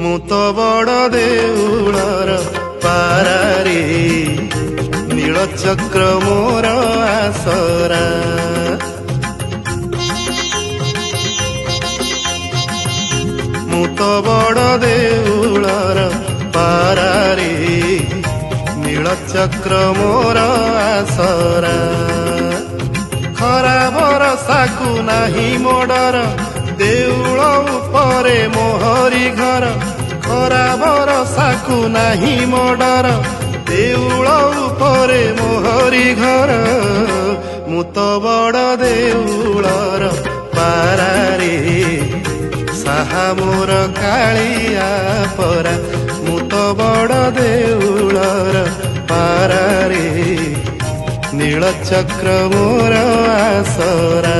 ମୁଁ ତ ବଡ଼ ଦେଉଳର ପାରାରେ ନୀଳଚକ୍ର ମୋର ଆସରା। ମୁଁ ତ ବଡ଼ ଦେଉଳର ପାରାରେ ନୀଳଚକ୍ର ମୋର ଆସରା। ଖରା ବରଷାକୁ ନାହିଁ ମୋଡର ଦେଉଳ ଉପରେ ମୋହରି ଘର। ଖରା ବରଷାକୁ ନାହିଁ ମୋଡର ଦେଉଳ ଉପରେ ମୋହରି ଘର। ମୁଁ ତ ବଡ଼ ଦେଉଳର ପାରାରେ ସାହା ମୋର କାଳିଆ ପରା। ମୁଁ ତ ବଡ଼ ଦେଉଳର ପାରାରେ ନୀଳଚକ୍ର ମୋର ଆସରା।